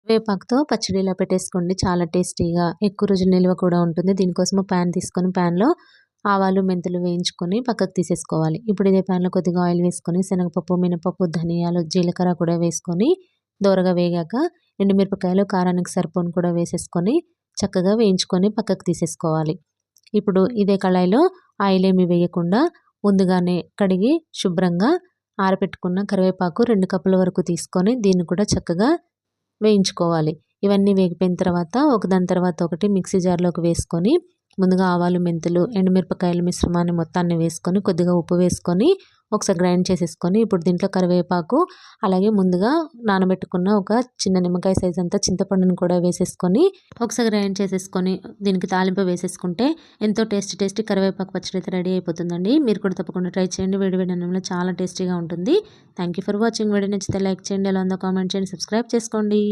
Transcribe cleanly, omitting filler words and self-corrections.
వేపాకుతో పచ్చడి ఇలా పెట్టేసుకోండి. చాలా టేస్టీగా ఎక్కువ రోజులు నిల్వ కూడా ఉంటుంది. దీనికోసం ప్యాన్ తీసుకొని ప్యాన్‌లో ఆవాలు, మెంతులు వేయించుకొని పక్కకు తీసేసుకోవాలి. ఇప్పుడు ఇదే ప్యాన్‌లో కొద్దిగా ఆయిల్ వేసుకొని శనగపప్పు, మినపప్పు, ధనియాలు, జీలకర్ర కూడా వేసుకొని దోరగా వేగాక ఎండుమిరపకాయలు కారానికి సరిపోను కూడా వేసేసుకొని చక్కగా వేయించుకొని పక్కకు తీసేసుకోవాలి. ఇప్పుడు ఇదే కళాయిలో ఆయిల్ ఏమి వేయకుండా ముందుగానే కడిగి శుభ్రంగా ఆరబెట్టుకున్న కరివేపాకు 2 కప్పుల వరకు తీసుకొని దీన్ని కూడా చక్కగా వేయించుకోవాలి. ఇవన్నీ వేగిపోయిన తర్వాత ఒకదాని తర్వాత ఒకటి మిక్సీ జార్‌లోకి వేసుకొని ముందుగా ఆవాలు, మెంతులు, ఎండుమిరపకాయల మిశ్రమాన్ని మొత్తాన్ని వేసుకొని కొద్దిగా ఉప్పు వేసుకొని ఒకసారి గ్రైండ్ చేసేసుకొని ఇప్పుడు దీంట్లో కరివేపాకు అలాగే ముందుగా నానబెట్టుకున్న ఒక చిన్న నిమ్మకాయ సైజ్ అంతా చింతపండుని కూడా వేసేసుకొని ఒకసారి గ్రైండ్ చేసేసుకొని దీనికి తాలింపు వేసేసుకుంటే ఎంతో టేస్టీ కరివేపాకు పచ్చడి అయితే రెడీ అయిపోతుందండి. మీరు కూడా తప్పకుండా ట్రై చేయండి. వేడి వేడి అన్నంలో చాలా టేస్టీగా ఉంటుంది. Thank you for watching. Video నచ్చితే లైక్ చేయండి. ఎలా ఉందో కామెంట్ చేయండి. సబ్స్క్రైబ్ చేసుకోండి.